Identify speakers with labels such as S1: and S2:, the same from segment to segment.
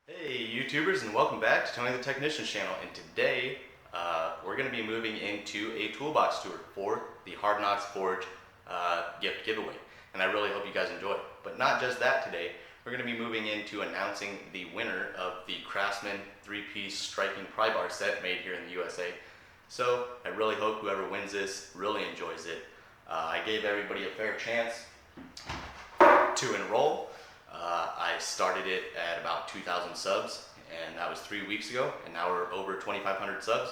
S1: Hey YouTubers, and welcome back to Tony the Technician's channel. And today we're going to be moving into a toolbox tour for the Hard Knocks Forge gift giveaway, and I really hope you guys enjoy it. But not just that, today we're going to be moving into announcing the winner of the Craftsman 3-piece striking pry bar set made here in the USA. So I really hope whoever wins this really enjoys it. I gave everybody a fair chance to enroll. I started it at about 2,000 subs, and that was 3 weeks ago, and now we're over 2,500 subs.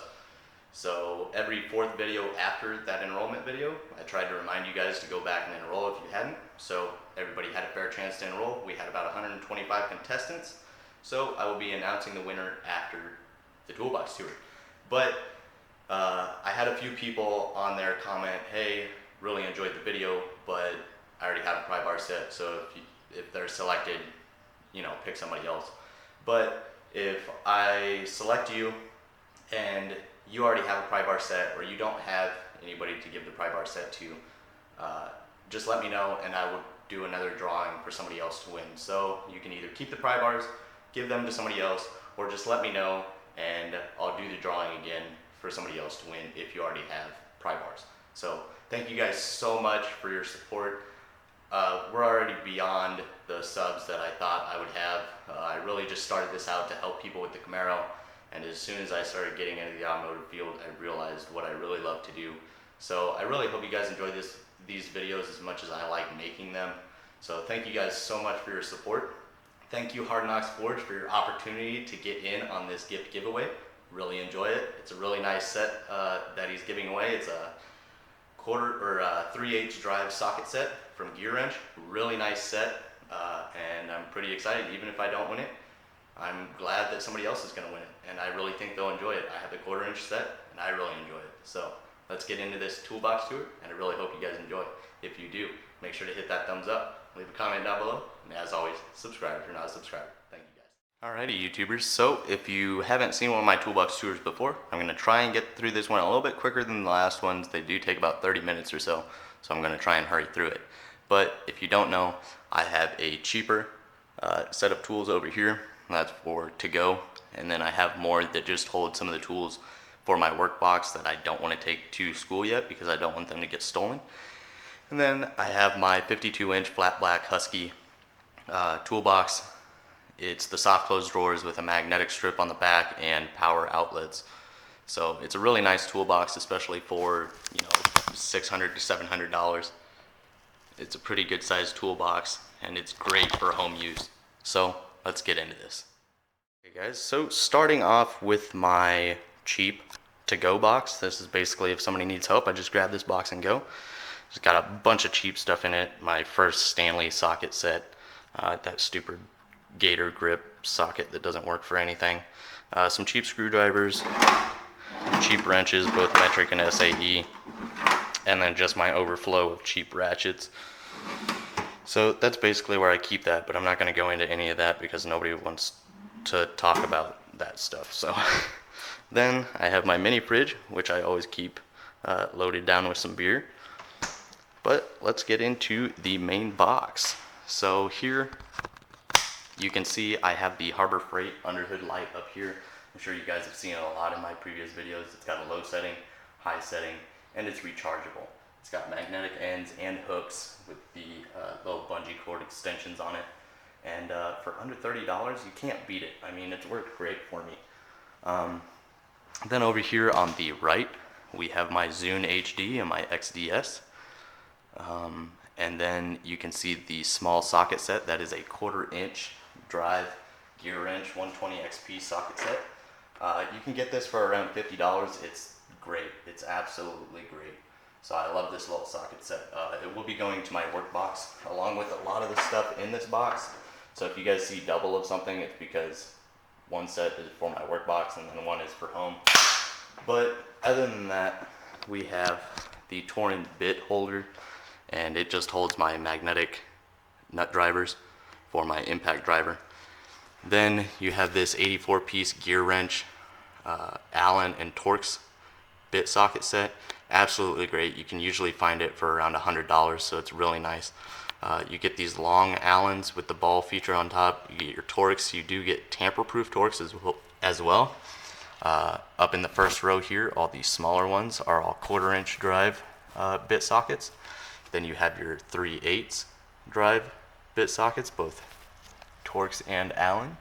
S1: So every fourth video after that enrollment video, I tried to remind you guys to go back and enroll if you hadn't. So everybody had a fair chance to enroll. We had about 125 contestants. So I will be announcing the winner after the toolbox tour. But I had a few people on there comment, hey, really enjoyed the video, but I already have a pry bar set, so if they're selected, you know, pick somebody else. But if I select you and you already have a pry bar set, or you don't have anybody to give the pry bar set to, just let me know and I will do another drawing for somebody else to win. So you can either keep the pry bars, give them to somebody else, or just let me know and I'll do the drawing again for somebody else to win if you already have pry bars. So thank you guys so much for your support. We're already beyond the subs that I thought I would have. I really just started this out to help people with the Camaro, and as soon as I started getting into the automotive field, I realized what I really love to do. So I really hope you guys enjoy these videos as much as I like making them. So thank you guys so much for your support. Thank you Hard Knocks Forge for your opportunity to get in on this gift giveaway. Really enjoy it. It's a really nice set that he's giving away. It's a 3/8 drive socket set from Gear Wrench. Really nice set, and I'm pretty excited. Even if I don't win it, I'm glad that somebody else is going to win it, and I really think they'll enjoy it. I have the 1/4-inch set, and I really enjoy it. So let's get into this toolbox tour, and I really hope you guys enjoy it. If you do, make sure to hit that thumbs up, leave a comment down below, and as always, subscribe if you're not a subscriber. Thank you guys. Alrighty YouTubers, so if you haven't seen one of my toolbox tours before, I'm going to try and get through this one a little bit quicker than the last ones. They do take about 30 minutes or so, so I'm going to try and hurry through it. But if you don't know, I have a cheaper set of tools over here. That's for to go, and then I have more that just hold some of the tools for my work box that I don't want to take to school yet because I don't want them to get stolen. And then I have my 52-inch flat black Husky toolbox. It's the soft close drawers with a magnetic strip on the back and power outlets. So it's a really nice toolbox, especially for, you know, $600 to $700. It's a pretty good sized toolbox, and it's great for home use. So let's get into this. Okay guys, so starting off with my cheap to-go box. This is basically if somebody needs help, I just grab this box and go. It's got a bunch of cheap stuff in it. My first Stanley socket set, that stupid gator grip socket that doesn't work for anything. Some cheap screwdrivers, cheap wrenches, both metric and SAE, and then just my overflow of cheap ratchets. So that's basically where I keep that, but I'm not going to go into any of that because nobody wants to talk about that stuff. So then I have my mini fridge, which I always keep loaded down with some beer. But let's get into the main box. So here you can see I have the Harbor Freight underhood light up here. I'm sure you guys have seen it a lot in my previous videos. It's got a low setting, high setting, and it's rechargeable. It's got magnetic ends and hooks with the little bungee cord extensions on it. And for under $30, you can't beat it. I mean, it's worked great for me. Then over here on the right, we have my Zune HD and my XDS. And then you can see the small socket set. That is a 1/4-inch drive Gear Wrench 120 XP socket set. You can get this for around $50. It's great. It's absolutely great. So I love this little socket set. It will be going to my work box along with a lot of the stuff in this box. So if you guys see double of something, it's because one set is for my work box and then one is for home. But other than that, we have the Torrent bit holder, and it just holds my magnetic nut drivers for my impact driver. Then you have this 84-piece Gear Wrench Allen and Torx bit socket set. Absolutely great. You can usually find it for around $100, so it's really nice. You get these long Allens with the ball feature on top. You get your Torx. You do get tamper-proof Torx as well. Up in the first row here, all these smaller ones are all 1/4" drive bit sockets. Then you have your 3/8 drive bit sockets, both Torx and Allen.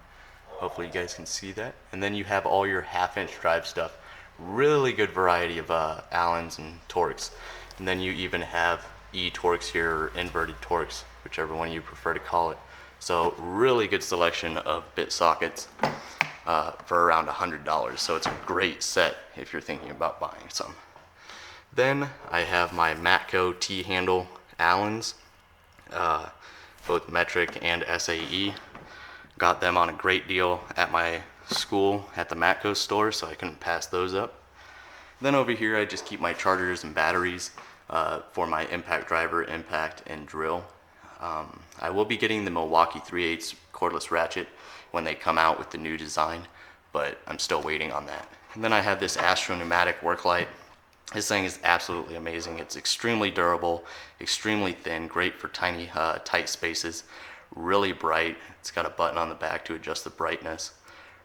S1: Hopefully you guys can see that. And then you have all your 1/2" drive stuff. Really good variety of Allens and Torx. And then you even have E-Torx here, or inverted Torx, whichever one you prefer to call it. So really good selection of bit sockets for around $100. So it's a great set if you're thinking about buying some. Then I have my Matco T-handle Allens, both metric and SAE. Got them on a great deal at my school at the Matco store, so I couldn't pass those up. Then over here I just keep my chargers and batteries for my impact driver, impact, and drill. I will be getting the Milwaukee 3/8 cordless ratchet when they come out with the new design, but I'm still waiting on that. And then I have this Astro pneumatic work light. This thing is absolutely amazing. It's extremely durable, extremely thin, great for tiny, tight spaces, really bright. It's got a button on the back to adjust the brightness.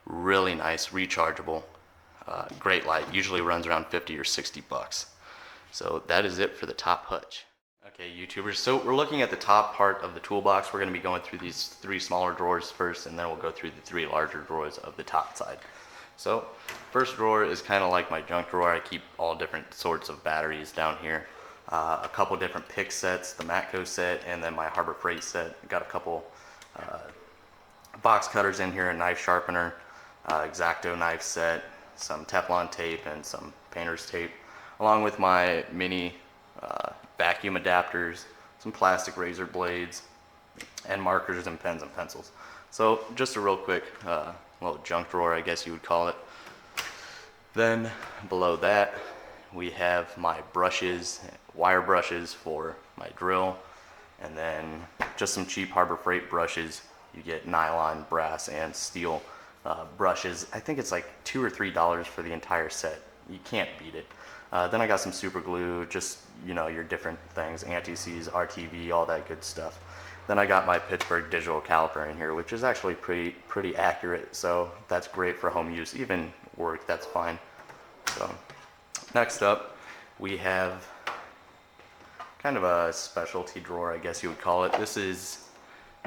S1: Really nice, rechargeable, great light. Usually runs around 50 or 60 bucks. So that is it for the top hutch. Okay, YouTubers, so we're looking at the top part of the toolbox. We're going to be going through these 3 smaller drawers first, and then we'll go through the 3 larger drawers of the top side. So first drawer is kind of like my junk drawer. I keep all different sorts of batteries down here. A couple different pick sets, the Matco set, and then my Harbor Freight set. Got a couple box cutters in here, a knife sharpener, X-Acto knife set, some Teflon tape, and some painter's tape, along with my mini vacuum adapters, some plastic razor blades, and markers and pens and pencils. So just a real quick little junk drawer, I guess you would call it. Then below that we have my brushes, wire brushes for my drill, and then just some cheap Harbor Freight brushes. You get nylon, brass, and steel brushes. I think it's like $2 or $3 for the entire set. You can't beat it. Then I got some super glue, just, you know, your different things, anti-seize, RTV, all that good stuff. Then I got my Pittsburgh digital caliper in here, which is actually pretty accurate, so that's great for home use. Even work, that's fine. So next up, we have kind of a specialty drawer, I guess you would call it. This is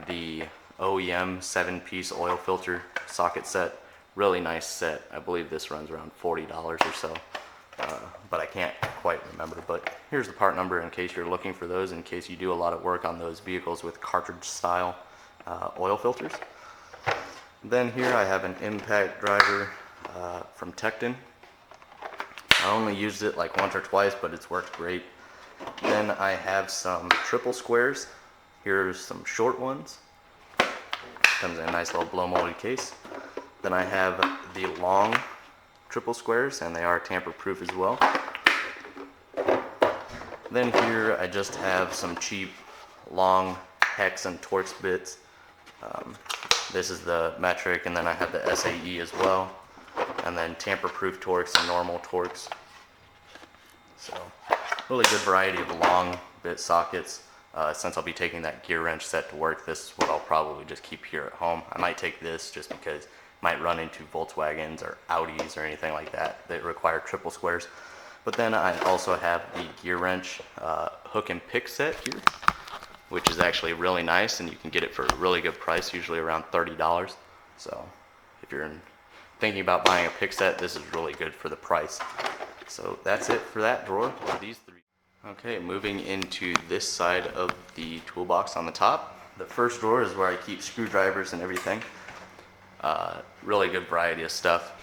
S1: the OEM 7-piece oil filter socket set. Really nice set. I believe this runs around $40 or so. But I can't quite remember. But here's the part number in case you're looking for those, in case you do a lot of work on those vehicles with cartridge style oil filters. Then here I have an impact driver from Tecton. I only used it like once or twice, but it's worked great. Then I have some triple squares. Here's some short ones. Comes in a nice little blow molded case. Then I have the long triple squares, and they are tamper proof as well. Then here I just have some cheap long hex and Torx bits. This is the metric, and then I have the SAE as well, and then tamper proof Torx and normal Torx. So really good variety of long bit sockets. Since I'll be taking that gear wrench set to work, this is what I'll probably just keep here at home. I might take this just because I might run into Volkswagens or Audis or anything like that that require triple squares. But then I also have the gear wrench hook and pick set here, which is actually really nice, and you can get it for a really good price, usually around $30. So if you're thinking about buying a pick set, this is really good for the price. So that's it for that drawer, or these 3. Okay, moving into this side of the toolbox on the top. The first drawer is where I keep screwdrivers and everything. Really good variety of stuff.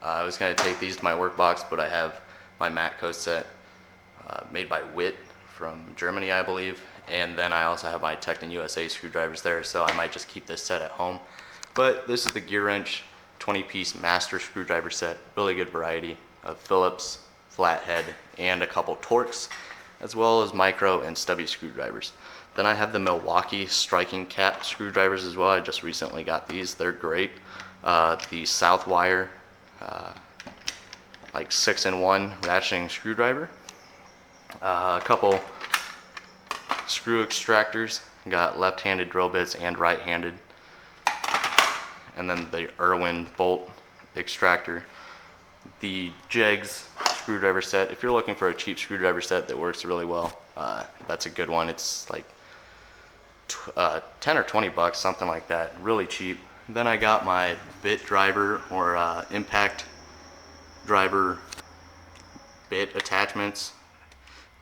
S1: I was going to take these to my work box, but I have my Matco set made by Witt from Germany, I believe. And then I also have my Tecton USA screwdrivers there, so I might just keep this set at home. But this is the gear wrench 20-piece master screwdriver set. Really good variety of Phillips, flathead, and a couple Torx, as well as micro and stubby screwdrivers. Then I have the Milwaukee striking cap screwdrivers as well. I just recently got these. They're great. The Southwire like 6-in-1 ratcheting screwdriver. A couple screw extractors, got left-handed drill bits and right-handed, and then the Irwin bolt extractor. The Jegs screwdriver set, if you're looking for a cheap screwdriver set that works really well, that's a good one. It's like 10 or 20 bucks, something like that, really cheap. Then I got my bit driver or impact driver bit attachments,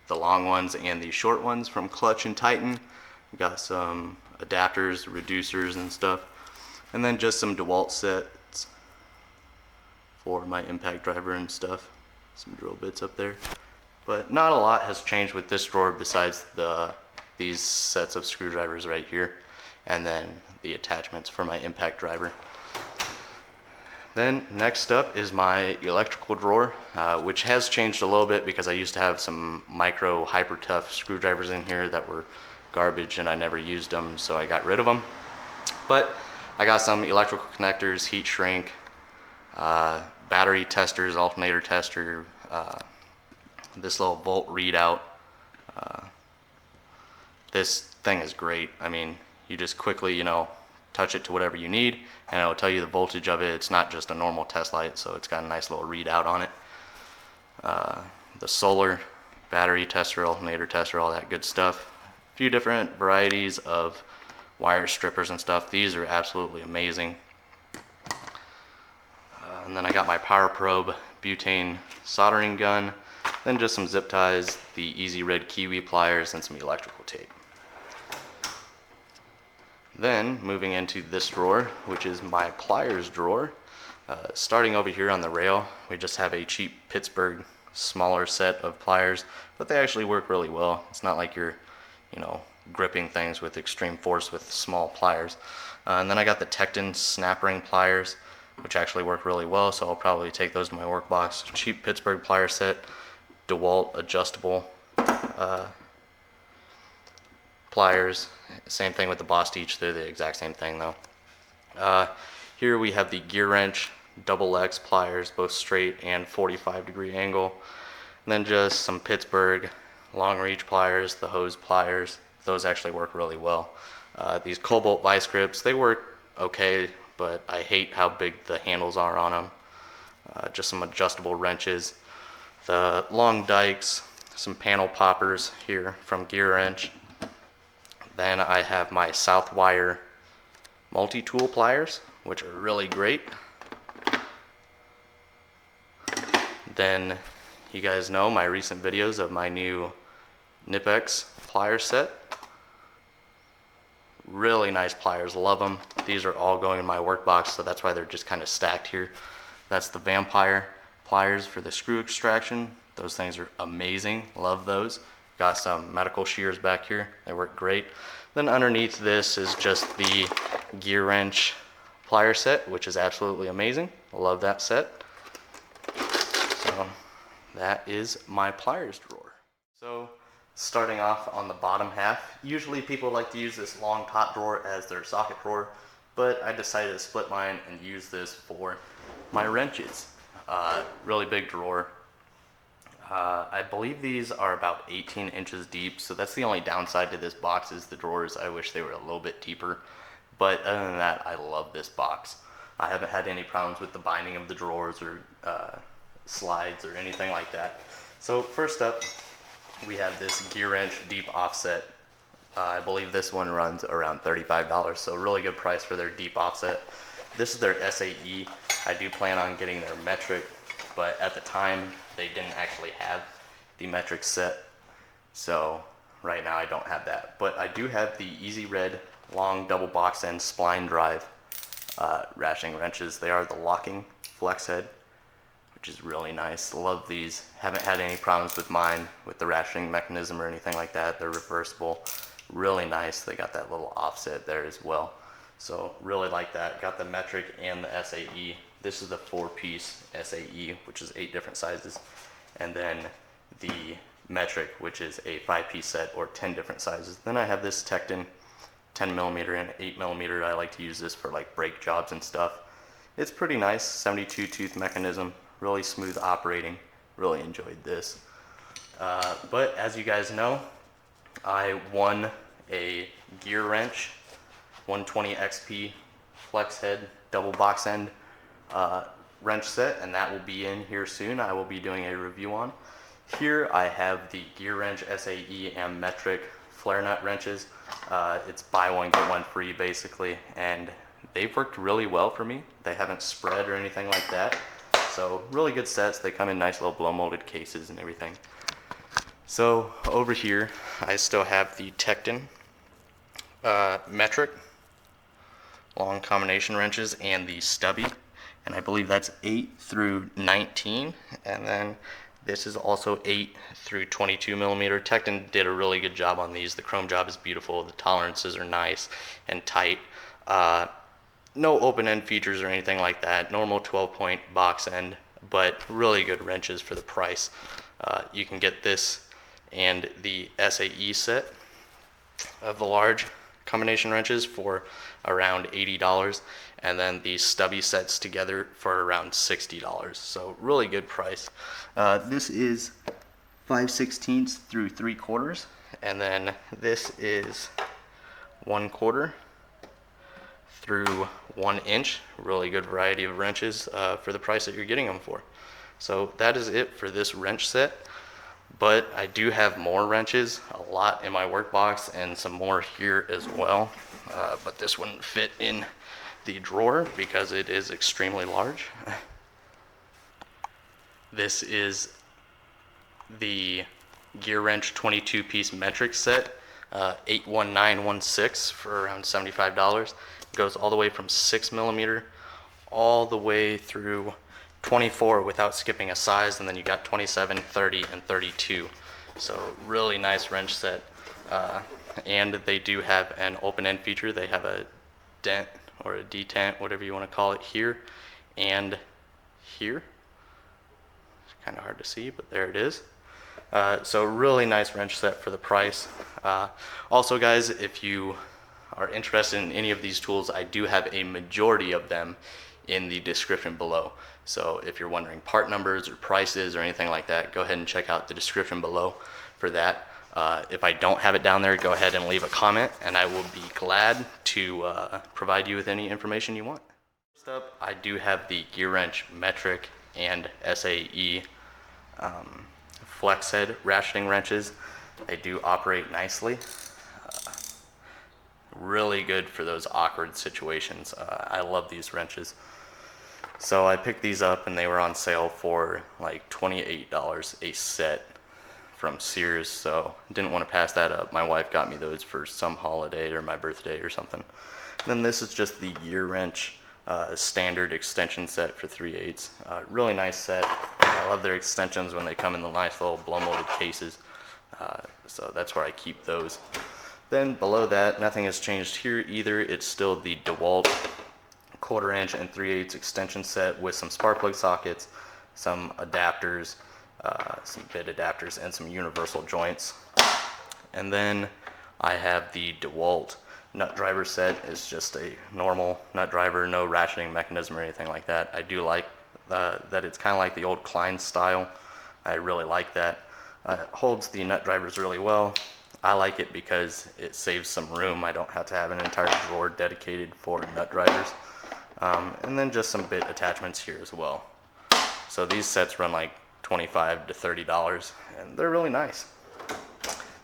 S1: the long ones and the short ones from Clutch and Titan. Got some adapters, reducers and stuff, and then just some DeWalt sets for my impact driver and stuff. Some drill bits up there, but not a lot has changed with this drawer besides these sets of screwdrivers right here, and then the attachments for my impact driver. Then next up is my electrical drawer, which has changed a little bit because I used to have some micro hyper tough screwdrivers in here that were garbage and I never used them, so I got rid of them. But I got some electrical connectors, heat shrink, battery testers, alternator tester, this little volt readout. This thing is great. I mean, you just quickly, touch it to whatever you need, and it'll tell you the voltage of it. It's not just a normal test light, so it's got a nice little readout on it. The solar battery tester, alternator tester, all that good stuff. A few different varieties of wire strippers and stuff. These are absolutely amazing. And then I got my Power Probe butane soldering gun, then just some zip ties, the Easy Red Kiwi pliers, and some electrical tape. Then moving into this drawer, which is my pliers drawer. Starting over here on the rail, we just have a cheap Pittsburgh smaller set of pliers, but they actually work really well. It's not like you're, gripping things with extreme force with small pliers. And then I got the Tecton snap ring pliers, which actually work really well, so I'll probably take those to my work box. Cheap Pittsburgh plier set, DeWalt adjustable pliers. Same thing with the Boss Teach, they're the exact same thing though. Here we have the Gear Wrench double X pliers, both straight and 45-degree angle. And then just some Pittsburgh long reach pliers, the hose pliers. Those actually work really well. These Cobalt vice grips, they work okay, but I hate how big the handles are on them. Just some adjustable wrenches. The long dikes, some panel poppers here from Gear Wrench. Then I have my Southwire multi-tool pliers, which are really great. Then you guys know my recent videos of my new Nipex plier set. Really nice pliers, love them. These are all going in my work box, so that's why they're just kind of stacked here. That's the Vampire pliers for the screw extraction. Those things are amazing, love those. Got some medical shears back here, they work great. Then underneath this is just the Gear Wrench plier set, which is absolutely amazing. I love that set. So that is my pliers drawer. So starting off on the bottom half, usually people like to use this long top drawer as their socket drawer, but I decided to split mine and use this for my wrenches. Really big drawer. I believe these are about 18 inches deep, so that's the only downside to this box is the drawers. I wish they were a little bit deeper, but other than that, I love this box. I haven't had any problems with the binding of the drawers or slides or anything like that. So first up, we have this Gear Wrench deep offset. I believe this one runs around $35, so really good price for their deep offset. This is their SAE. I do plan on getting their metric, but at the time they didn't actually have the metric set, so right now I don't have that. But I do have the Easy Red long double box end spline drive ratcheting wrenches. They are the locking flex head, which is really nice. Love these. Haven't had any problems with mine with the ratcheting mechanism or anything like that. They're reversible, really nice. They got that little offset there as well, so really like that. Got the metric and the SAE. This is the 4-piece SAE, which is 8 different sizes, and then the metric, which is a 5-piece set or 10 different sizes. Then I have this Tecton 10mm and 8mm. I like to use this for like brake jobs and stuff. It's pretty nice, 72 tooth mechanism, really smooth operating. Really enjoyed this. But as you guys know, I won a gear wrench, 120 XP flex head double box end wrench set, and that will be in here soon. I will be doing a review on. Here I have the Gear Wrench SAE and metric flare nut wrenches. It's buy one get one free basically, and they've worked really well for me. They haven't spread or anything like that. So really good sets. They come in nice little blow molded cases and everything. So over here I still have the Tecton metric long combination wrenches and the stubby, and I believe that's 8 through 19, and then this is also 8 through 22 millimeter. Tecton did a really good job on these. The chrome job is beautiful. The tolerances are nice and tight. No open end features or anything like that. Normal 12-point box end, but really good wrenches for the price. You can get this and the SAE set of the large combination wrenches for around $80, and then the stubby sets together for around $60. So really good price. This is 5/16 through 3/4, and then this is 1/4 through 1 inch. Really good variety of wrenches for the price that you're getting them for. So that is it for this wrench set. But I do have more wrenches, a lot in my work box, and some more here as well. But this wouldn't fit in the drawer because it is extremely large. This is the Gear Wrench 22-piece metric set, 81916 for around $75. It goes all the way from 6 millimeter all the way through 24 without skipping a size, and then you got 27, 30, and 32. So really nice wrench set. And they do have an open end feature. They have a dent or a detent, whatever you want to call it, here and here. It's kind of hard to see, but there it is. So really nice wrench set for the price. Also guys, if you are interested in any of these tools, I do have a majority of them in the description below. So if you're wondering part numbers or prices or anything like that, go ahead and check out the description below for that. If I don't have it down there, go ahead and leave a comment, and I will be glad to provide you with any information you want. First up, I do have the Gear Wrench metric and SAE flex head ratcheting wrenches. They do operate nicely. Really good for those awkward situations. I love these wrenches. So I picked these up and they were on sale for like $28 a set from Sears, so didn't want to pass that up. My wife got me those for some holiday or my birthday or something. And then this is just the Gear Wrench standard extension set for 3/8. Really nice set. I love their extensions when they come in the nice little blow molded cases. So that's where I keep those. Then below that, nothing has changed here either. It's still the DeWalt 1/4 inch and 3/8 extension set with some spark plug sockets, some adapters, some bit adapters, and some universal joints. And then I have the DeWalt nut driver set. It's just a normal nut driver, no ratcheting mechanism or anything like that. I do like that it's kind of like the old Klein style. I really like that. It holds the nut drivers really well. I like it because it saves some room. I don't have to have an entire drawer dedicated for nut drivers. And then just some bit attachments here as well. So these sets run like $25 to $30, and they're really nice.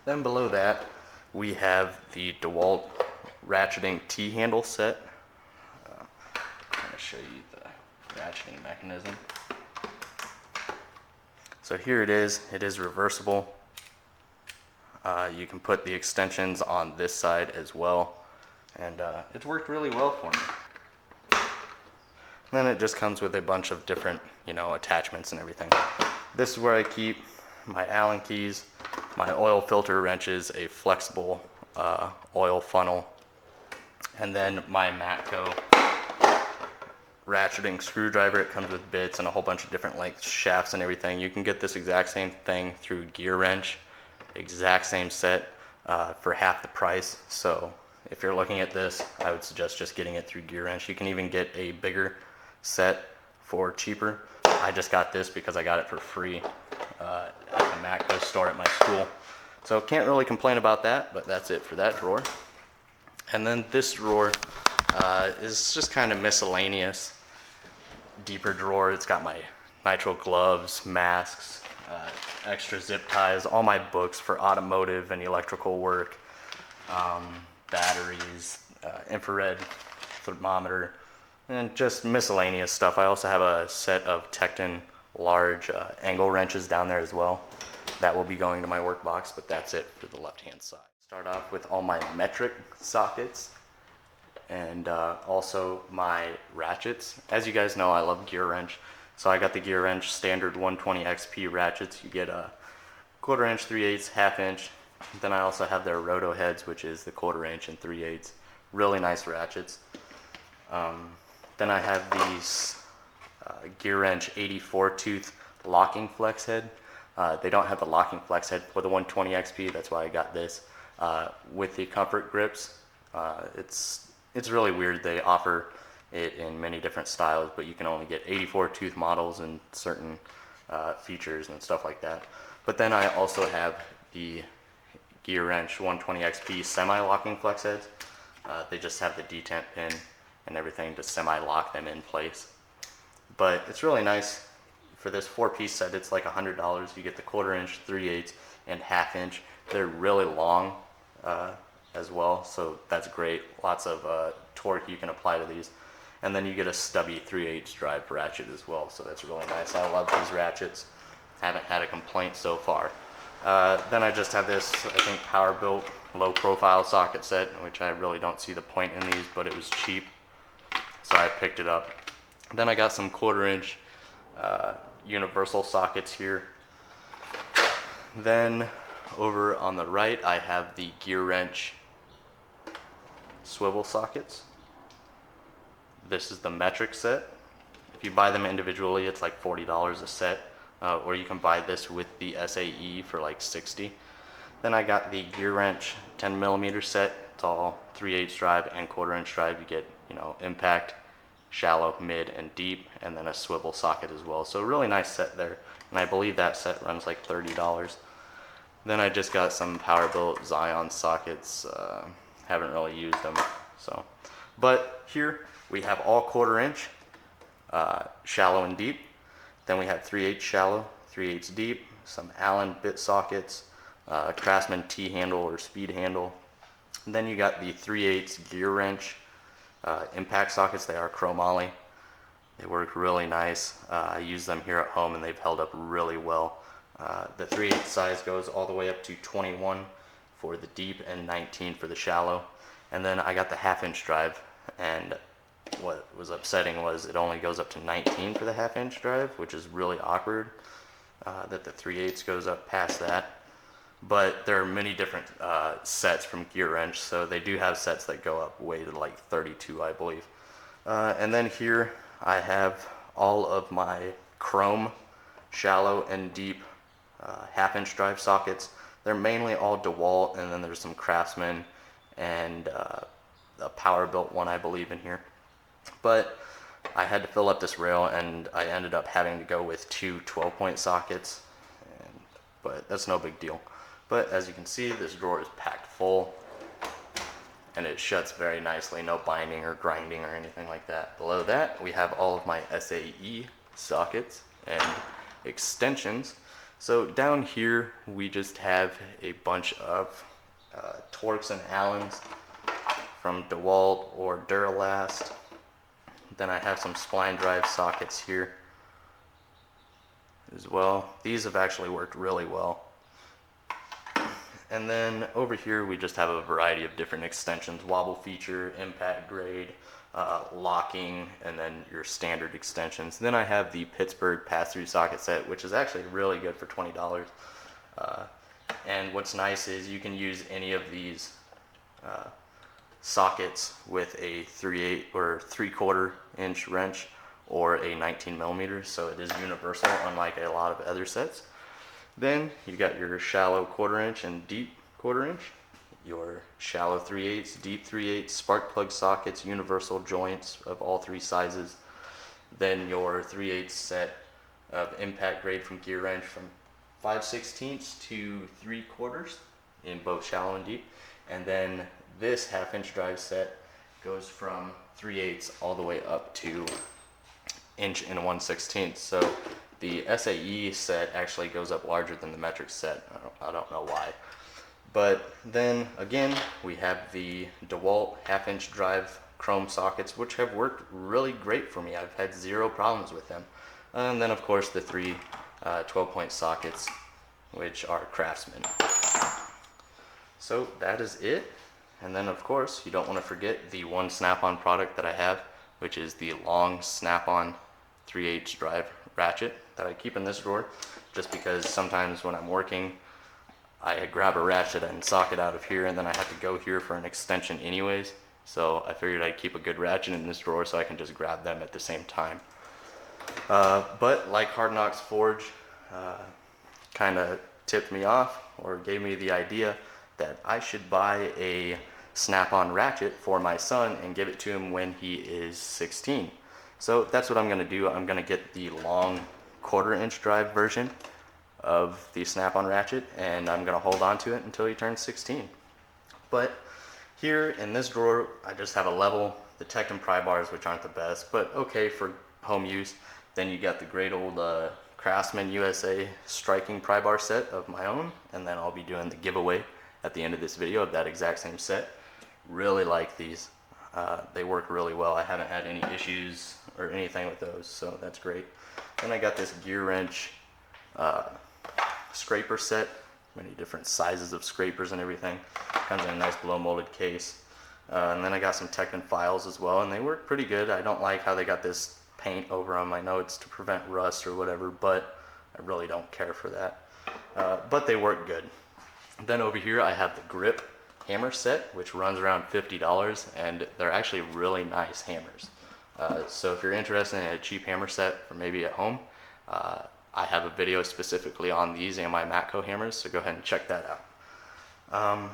S1: Then below that, we have the DeWalt ratcheting T-handle set. I'm going to show you the ratcheting mechanism. So here it is reversible. You can put the extensions on this side as well, and it's worked really well for me. And then it just comes with a bunch of different, attachments and everything. This is where I keep my Allen keys, my oil filter wrenches, a flexible oil funnel, and then my Matco ratcheting screwdriver. It comes with bits and a whole bunch of different lengths, shafts, and everything. You can get this exact same thing through Gear Wrench, exact same set for half the price. So if you're looking at this, I would suggest just getting it through Gear Wrench. You can even get a bigger set for cheaper. I just got this because I got it for free at the Matco store at my school. So can't really complain about that, but that's it for that drawer. And then this drawer is just kind of miscellaneous. Deeper drawer, it's got my nitro gloves, masks, extra zip ties, all my books for automotive and electrical work, batteries, infrared thermometer, and just miscellaneous stuff. I also have a set of Tecton large angle wrenches down there as well. That will be going to my work box, but that's it for the left-hand side. Start off with all my metric sockets and also my ratchets. As you guys know, I love gear wrench. So I got the gear wrench standard 120 XP ratchets. You get a 1/4 inch, 3/8, 1/2 inch. Then I also have their roto heads, which is the 1/4 inch and 3/8. Really nice ratchets. Then I have these gear wrench 84 tooth locking flex head. They don't have the locking flex head for the 120 XP. That's why I got this with the comfort grips. It's really weird. They offer it in many different styles, but you can only get 84 tooth models and certain features and stuff like that. But then I also have the gear wrench 120 XP semi-locking flex heads. They just have the detent pin and everything to semi-lock them in place. But it's really nice. For this 4-piece set, it's like $100. You get the 1/4 inch, 3/8, and 1/2 inch. They're really long as well, so that's great. Lots of torque you can apply to these. And then you get a stubby 3/8 drive ratchet as well, so that's really nice. I love these ratchets. Haven't had a complaint so far. Then I just have this, I think, Power-Built low profile socket set, which I really don't see the point in these, but it was cheap, so I picked it up. Then I got some 1/4 inch universal sockets here. Then over on the right I have the gear wrench swivel sockets. This is the metric set. If you buy them individually, it's like $40 a set, or you can buy this with the SAE for like $60. Then I got the gear wrench 10mm set. It's all 3/8 drive and 1/4 inch drive. You get, you know, impact, shallow, mid, and deep, and then a swivel socket as well. So really nice set there, and I believe that set runs like $30. Then I just got some Power-Built Zion sockets. Haven't really used them, so. But here we have all 1/4 inch, shallow and deep. Then we have 3/8 shallow, 3/8 deep, some Allen bit sockets, Craftsman T-handle or speed handle. And then you got the 3/8 gear wrench impact sockets. They are chromoly. They work really nice. I use them here at home and they've held up really well. The 3/8 size goes all the way up to 21 for the deep and 19 for the shallow. And then I got the 1/2 inch drive, and what was upsetting was it only goes up to 19 for the 1/2 inch drive, which is really awkward that the 3/8 goes up past that. But there are many different sets from Gear Wrench, so they do have sets that go up way to like 32, I believe. And then here I have all of my chrome shallow and deep 1/2 inch drive sockets. They're mainly all DeWalt, and then there's some Craftsman and a Power-Built one, I believe, in here. But I had to fill up this rail, and I ended up having to go with two 12-point sockets, but that's no big deal. But as you can see, this drawer is packed full, and it shuts very nicely. No binding or grinding or anything like that. Below that, we have all of my SAE sockets and extensions. So down here, we just have a bunch of Torx and Allens from DeWalt or Duralast. Then I have some spline drive sockets here as well. These have actually worked really well. And then over here we just have a variety of different extensions: wobble feature, impact grade, locking, and then your standard extensions. Then I have the Pittsburgh pass-through socket set, which is actually really good for $20. And what's nice is you can use any of these sockets with a 3/8 or 3/4 inch wrench or a 19mm, so it is universal, unlike a lot of other sets. Then you got your shallow 1/4 inch and deep 1/4 inch, your shallow 3/8, deep 3/8 spark plug sockets, universal joints of all three sizes. Then your 3/8 set of impact grade from Gear Wrench from 5/16 to 3/4 in both shallow and deep. And then this 1/2 inch drive set goes from 3/8 all the way up to 1 1/16. So the SAE set actually goes up larger than the metric set. I don't know why. But then again, we have the DeWalt 1/2 inch drive chrome sockets, which have worked really great for me. I've had zero problems with them. And then of course the three 12-point sockets, which are Craftsman. So that is it. And then of course, you don't want to forget the one snap-on product that I have, which is the long snap-on 3/8 drive ratchet that I keep in this drawer, just because sometimes when I'm working, I grab a ratchet and socket out of here, and then I have to go here for an extension anyways. So I figured I'd keep a good ratchet in this drawer so I can just grab them at the same time. But like Hard Knocks Forge kind of tipped me off, or gave me the idea that I should buy a snap-on ratchet for my son and give it to him when he is 16. So that's what I'm going to do. I'm going to get the long 1/4 inch drive version of the snap-on ratchet, and I'm going to hold on to it until he turns 16. But here in this drawer, I just have a level, the Tech and pry bars, which aren't the best, but okay for home use. Then you got the great old Craftsman USA striking pry bar set of my own, and then I'll be doing the giveaway at the end of this video of that exact same set. Really like these. They work really well. I haven't had any issues or anything with those, so that's great. Then I got this gear wrench scraper set, many different sizes of scrapers and everything. Comes in a nice blow molded case. And then I got some Tekton files as well, and they work pretty good. I don't like how they got this paint over on my notes to prevent rust or whatever, but I really don't care for that. But they work good. Then over here I have the grip hammer set, which runs around $50, and they're actually really nice hammers. So if you're interested in a cheap hammer set for maybe at home, I have a video specifically on these and my Matco hammers, so go ahead and check that out.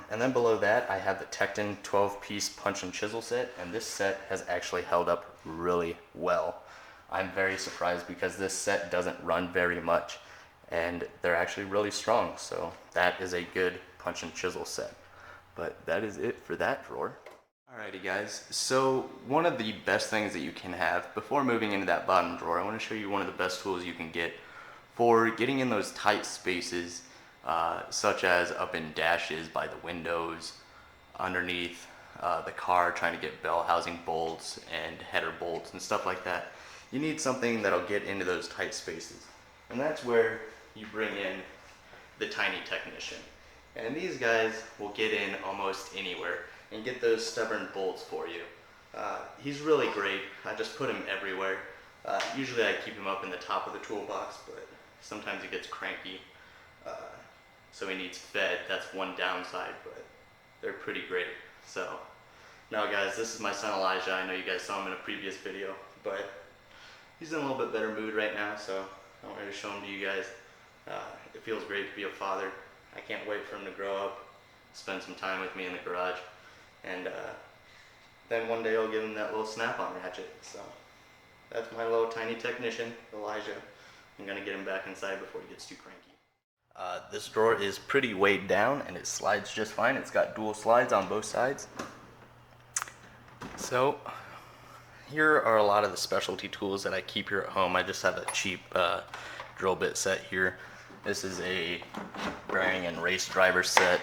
S1: And then below that I have the Tekton 12-piece punch and chisel set, and this set has actually held up really well. I'm very surprised because this set doesn't run very much, and they're actually really strong, so that is a good punch and chisel set. But that is it for that drawer. Alrighty guys, so one of the best things that you can have before moving into that bottom drawer, I want to show you one of the best tools you can get for getting in those tight spaces, such as up in dashes by the windows, underneath the car, trying to get bell housing bolts and header bolts and stuff like that. You need something that'll get into those tight spaces, and that's where you bring in the Tiny Technician. And these guys will get in almost anywhere and get those stubborn bolts for you. He's really great. I just put him everywhere. Usually I keep him up in the top of the toolbox, but sometimes he gets cranky, so he needs fed. That's one downside, but they're pretty great. So now guys, this is my son Elijah. I know you guys saw him in a previous video, but he's in a little bit better mood right now, so I wanted to show him to you guys. It feels great to be a father. I can't wait for him to grow up, spend some time with me in the garage, and then one day I'll give him that little snap-on ratchet. So that's my little Tiny Technician, Elijah. I'm gonna get him back inside before he gets too cranky. This drawer is pretty weighed down, and it slides just fine. It's got dual slides on both sides. So here are a lot of the specialty tools that I keep here at home. I just have a cheap drill bit set here. This is a bearing and race driver set.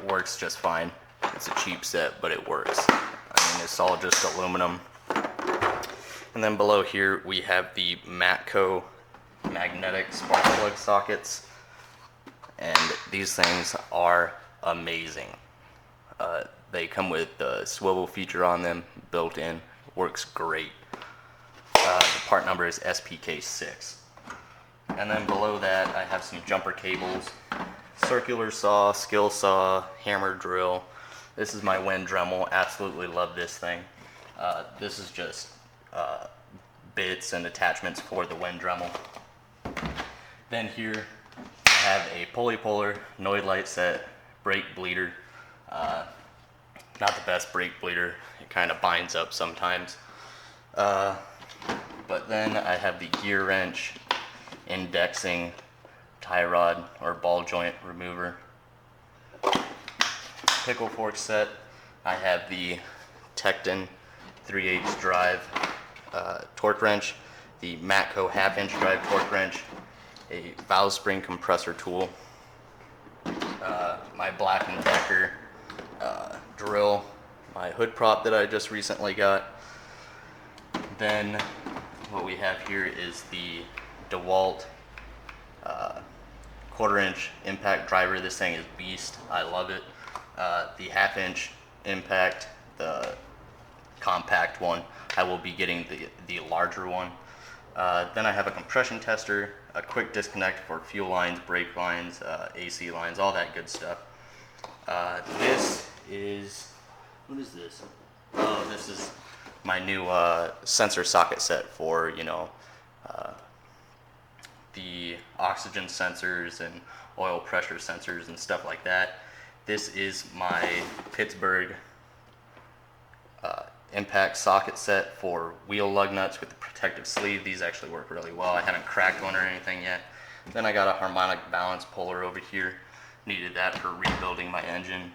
S1: Works just fine. It's a cheap set, but it works. I mean, it's all just aluminum. And then below here we have the Matco magnetic spark plug sockets, and these things are amazing. They come with the swivel feature on them built in. Works great. The part number is SPK6. And then below that I have some jumper cables, circular saw, skill saw, hammer drill. This is my wind Dremel. Absolutely love this thing. This is just bits and attachments for the wind Dremel. Then here I have a pulley puller, Noid light set, brake bleeder. Not the best brake bleeder. It kind of binds up sometimes. But then I have the gear wrench, indexing tie rod or ball joint remover. Pickle fork set, I have the Tecton 3/8 drive torque wrench, the Matco 1/2 inch drive torque wrench, a valve spring compressor tool, my Black & Decker drill, my hood prop that I just recently got. Then what we have here is the DeWalt 1/4 inch impact driver. This thing is beast. I love it. The 1/2 inch impact, the compact one. I will be getting the larger one. Then I have a compression tester, a quick disconnect for fuel lines, brake lines, AC lines, all that good stuff. This is, what is this? Oh, this is my new sensor socket set for, you know, the oxygen sensors and oil pressure sensors and stuff like that. This is my Pittsburgh impact socket set for wheel lug nuts with the protective sleeve. These actually work really well. I haven't cracked one or anything yet. Then I got a harmonic balance puller over here. Needed that for rebuilding my engine.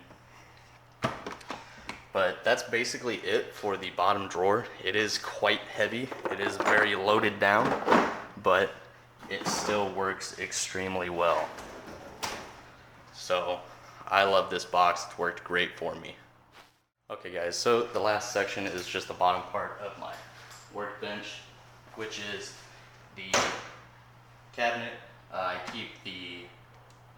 S1: But that's basically it for the bottom drawer. It is quite heavy. It is very loaded down, but it still works extremely well. So I love this box. It's worked great for me. Okay guys, so the last section is just the bottom part of my workbench, which is the cabinet. I keep the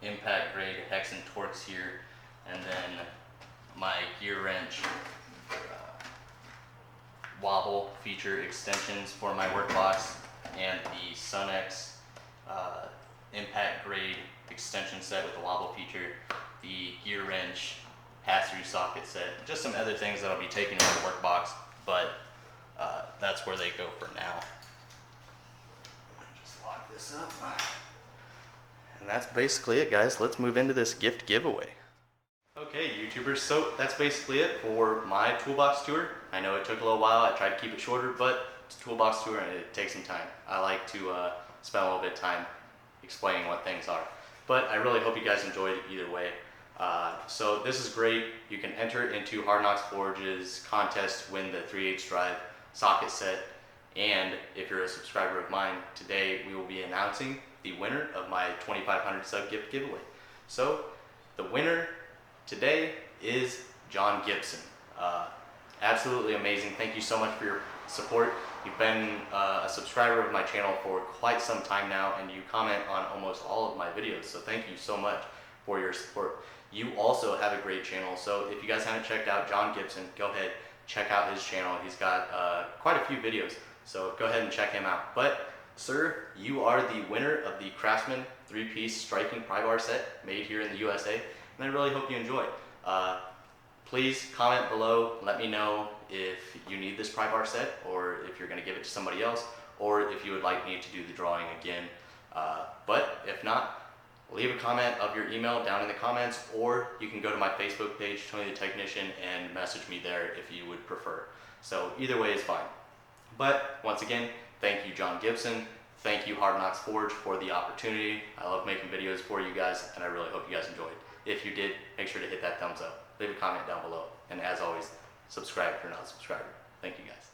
S1: impact grade hex and Torx here, and then my gear wrench wobble feature extensions for my work box, and the Sunex impact grade extension set with the wobble feature, the gear wrench pass-through socket set, just some other things that I'll be taking in the work box, but that's where they go for now. Just lock this up. And that's basically it, guys. Let's move into this gift giveaway. Okay, YouTubers, so that's basically it for my Toolbox tour. I know it took a little while. I tried to keep it shorter, but it's a Toolbox tour and it takes some time. I like to spend a little bit of time explaining what things are. But I really hope you guys enjoyed it either way. So this is great. You can enter into Hard Knocks Forge's contest to win the 3/8 drive socket set. And if you're a subscriber of mine, today we will be announcing the winner of my 2,500 sub gift giveaway. So the winner today is John Gibson. Absolutely amazing. Thank you so much for your support. You've been a subscriber of my channel for quite some time now, and you comment on almost all of my videos. So thank you so much for your support. You also have a great channel. So if you guys haven't checked out John Gibson, go ahead, check out his channel. He's got quite a few videos. So go ahead and check him out. But sir, you are the winner of the Craftsman 3-piece striking pry bar set made here in the USA. And I really hope you enjoy. Please comment below, let me know if you need this pry bar set, or if you're gonna give it to somebody else, or if you would like me to do the drawing again. But if not, leave a comment of your email down in the comments, or you can go to my Facebook page, Tony the Technician, and message me there if you would prefer. So either way is fine. But once again, thank you John Gibson. Thank you Hard Knocks Forge for the opportunity. I love making videos for you guys, and I really hope you guys enjoyed. If you did, make sure to hit that thumbs up. Leave a comment down below. And as always, subscribe if you're not a subscriber. Thank you guys.